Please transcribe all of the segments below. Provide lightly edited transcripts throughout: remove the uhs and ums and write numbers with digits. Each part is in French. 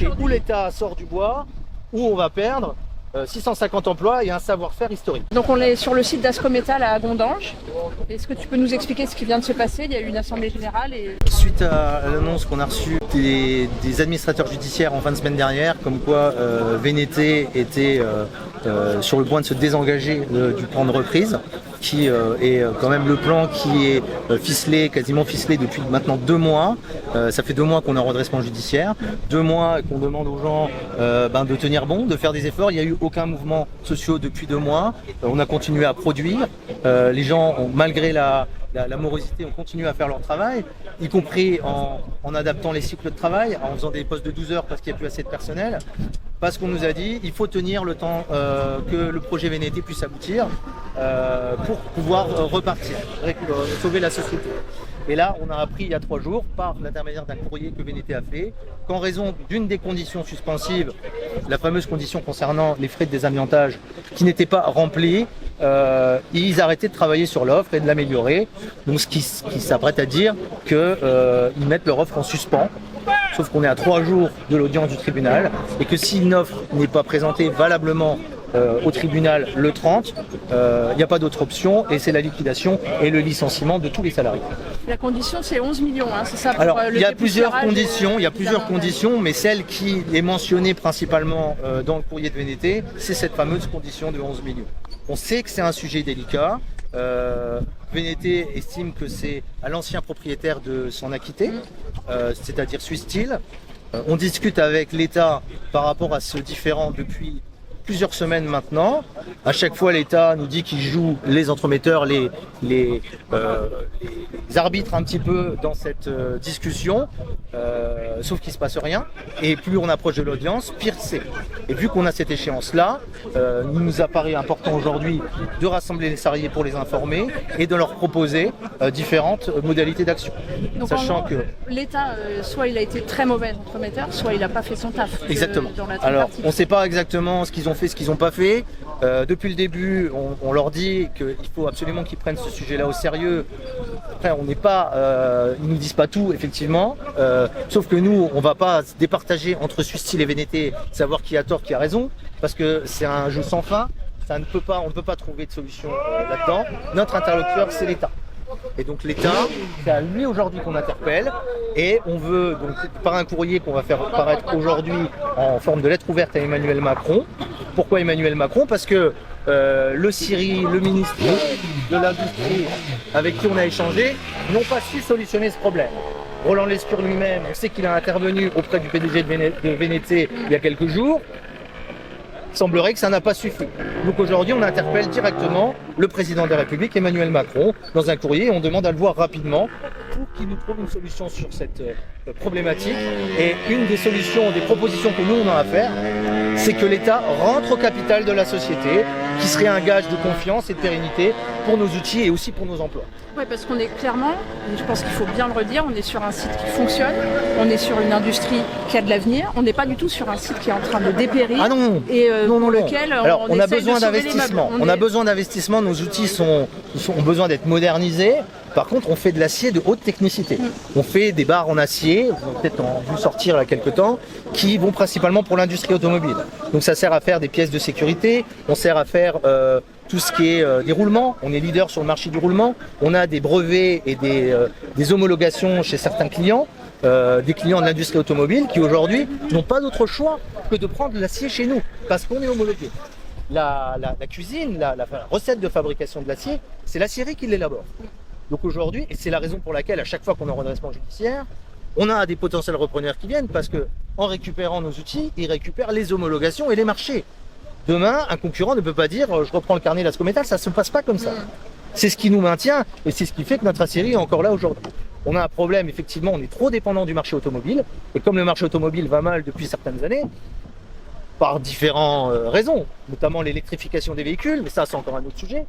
c'est où l'État sort du bois, où on va perdre 650 emplois et un savoir-faire historique. Donc on est sur le site d'Ascométal à Gondange. Est-ce que tu peux nous expliquer ce qui vient de se passer? Il y a eu une assemblée générale et... Suite à l'annonce qu'on a reçue des administrateurs judiciaires en fin de semaine dernière, comme quoi VNT était sur le point de se désengager du plan de reprise, qui est quand même le plan qui est quasiment ficelé depuis maintenant 2 mois. Ça fait 2 mois qu'on est en redressement judiciaire, 2 mois qu'on demande aux gens de tenir bon, de faire des efforts. Il n'y a eu aucun mouvement social depuis 2 mois. On a continué à produire. Les gens, malgré la morosité, ont continué à faire leur travail, y compris en adaptant les cycles de travail, en faisant des postes de 12 heures parce qu'il n'y a plus assez de personnel. Parce qu'on nous a dit il faut tenir le temps que le projet VNT puisse aboutir pour pouvoir repartir, sauver la société. Et là, on a appris il y a 3 jours, par l'intermédiaire d'un courrier que VNT a fait, qu'en raison d'une des conditions suspensives, la fameuse condition concernant les frais de désamiantage qui n'étaient pas remplis, ils arrêtaient de travailler sur l'offre et de l'améliorer. Donc ce qui s'apprête à dire qu'ils mettent leur offre en suspens. Sauf qu'on est à 3 jours de l'audience du tribunal et que si une offre n'est pas présentée valablement au tribunal le 30, il n'y a pas d'autre option et c'est la liquidation et le licenciement de tous les salariés. La condition c'est 11 millions, hein, c'est ça? Alors il y a plusieurs conditions, mais celle qui est mentionnée principalement dans le courrier de VNT, c'est cette fameuse condition de 11 millions. On sait que c'est un sujet délicat. VNT estime que c'est à l'ancien propriétaire de s'en acquitter, c'est-à-dire Swiss Steel. On discute avec l'État par rapport à ce différend depuis plusieurs semaines maintenant. À chaque fois, l'État nous dit qu'il joue les entremetteurs, les arbitres un petit peu dans cette discussion, sauf qu'il ne se passe rien. Et plus on approche de l'audience, pire c'est. Et vu qu'on a cette échéance-là, il nous apparaît important aujourd'hui de rassembler les salariés pour les informer et de leur proposer différentes modalités d'action. Donc sachant que l'État, soit il a été très mauvais entremetteur, soit il n'a pas fait son taf. Exactement. Alors, on ne sait pas exactement ce qu'ils ont fait, ce qu'ils n'ont pas fait. Depuis le début, on leur dit qu'il faut absolument qu'ils prennent ce sujet-là au sérieux. Après, on n'est pas, ils nous disent pas tout, effectivement. Sauf que nous, on va pas se départager entre Swiss Steel et VNT, savoir qui a tort, qui a raison, parce que c'est un jeu sans fin. On ne peut pas trouver de solution là-dedans. Notre interlocuteur, c'est l'État. Et donc l'État, c'est à lui aujourd'hui qu'on interpelle et on veut, donc, par un courrier qu'on va faire paraître aujourd'hui en forme de lettre ouverte à Emmanuel Macron. Pourquoi Emmanuel Macron? Parce que le Syrie, le ministre de l'Industrie avec qui on a échangé, n'ont pas su solutionner ce problème. Roland Lescure lui-même, on sait qu'il a intervenu auprès du PDG de VNT il y a quelques jours. Il semblerait que ça n'a pas suffi. Donc aujourd'hui, on interpelle directement le président de la République, Emmanuel Macron, dans un courrier et on demande à le voir rapidement pour qu'il nous trouve une solution sur cette problématique. Et une des solutions, des propositions que nous on a à faire, c'est que l'État rentre au capital de la société, qui serait un gage de confiance et de pérennité pour nos outils et aussi pour nos emplois. Oui, parce qu'on est clairement, je pense qu'il faut bien le redire, on est sur un site qui fonctionne, on est sur une industrie qui a de l'avenir, on n'est pas du tout sur un site qui est en train de dépérir. Ah non, et pour lequel alors, on a besoin d'investissement. On a besoin d'investissement, nos outils ont besoin d'être modernisés. Par contre, on fait de l'acier de haute technicité. On fait des barres en acier, vous avez peut-être vu sortir il y a quelques temps, qui vont principalement pour l'industrie automobile. Donc ça sert à faire des pièces de sécurité, on sert à faire tout ce qui est des roulements. On est leader sur le marché du roulement. On a des brevets et des homologations chez certains clients, des clients de l'industrie automobile qui aujourd'hui n'ont pas d'autre choix que de prendre l'acier chez nous, parce qu'on est homologué. La cuisine, la recette de fabrication de l'acier, c'est l'acierie qui l'élabore. Donc aujourd'hui, et c'est la raison pour laquelle à chaque fois qu'on est en redressement judiciaire, on a des potentiels repreneurs qui viennent parce que en récupérant nos outils, ils récupèrent les homologations et les marchés. Demain, un concurrent ne peut pas dire je reprends le carnet d'Ascométal, ça ne se passe pas comme ça. C'est ce qui nous maintient et c'est ce qui fait que notre acierie est encore là aujourd'hui. On a un problème, effectivement, on est trop dépendant du marché automobile et comme le marché automobile va mal depuis certaines années, par différentes raisons, notamment l'électrification des véhicules, mais ça c'est encore un autre sujet.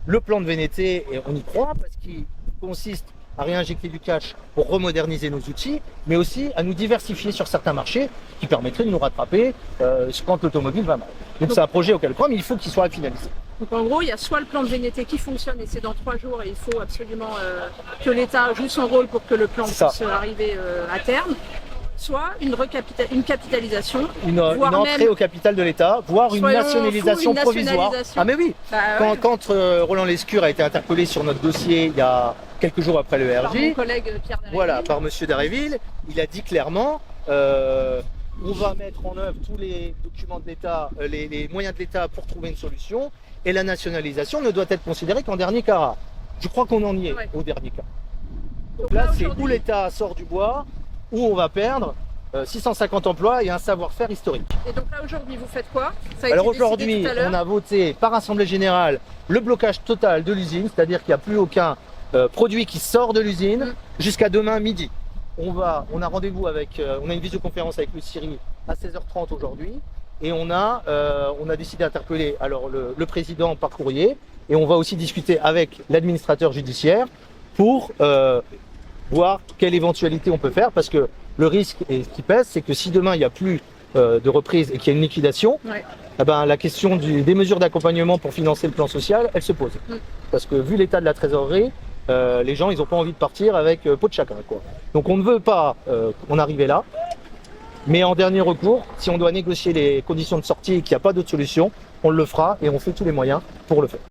Le plan de VNT, on y croit parce qu'il consiste à réinjecter du cash pour remoderniser nos outils, mais aussi à nous diversifier sur certains marchés qui permettraient de nous rattraper quand l'automobile va mal. Donc c'est un projet auquel je crois, mais il faut qu'il soit finalisé. Donc en gros, il y a soit le plan de VNT qui fonctionne et c'est dans 3 jours et il faut absolument que l'État joue son rôle pour que le plan puisse arriver à terme. soit une capitalisation, une entrée même, au capital de l'État, voire une nationalisation provisoire. Ah mais oui, quand Roland Lescure a été interpellé sur notre dossier il y a quelques jours après le par RJ, mon collègue Pierre Daraisville, voilà, par Monsieur Daraisville, il a dit clairement on va mettre en œuvre tous les documents de l'État, les moyens de l'État pour trouver une solution, et la nationalisation ne doit être considérée qu'en dernier cas. Je crois qu'on en y est au dernier cas. Donc là, c'est où l'État sort du bois, où on va perdre 650 emplois et un savoir-faire historique. Et donc là, aujourd'hui, vous faites quoi? Alors aujourd'hui, on a voté par Assemblée Générale le blocage total de l'usine, c'est-à-dire qu'il n'y a plus aucun produit qui sort de l'usine jusqu'à demain midi. On a rendez-vous avec, on a une visioconférence avec le CIRI à 16h30 aujourd'hui, et on a décidé d'interpeller alors le président par courrier, et on va aussi discuter avec l'administrateur judiciaire pour voir quelle éventualité on peut faire, parce que le risque qui pèse, c'est que si demain il n'y a plus de reprise et qu'il y a une liquidation, eh ben, la question des mesures d'accompagnement pour financer le plan social, elle se pose. Parce que vu l'état de la trésorerie, les gens ils n'ont pas envie de partir avec peau de chagrin, quoi. Donc on ne veut pas en arriver là, mais en dernier recours, si on doit négocier les conditions de sortie et qu'il n'y a pas d'autre solution, on le fera et on fait tous les moyens pour le faire.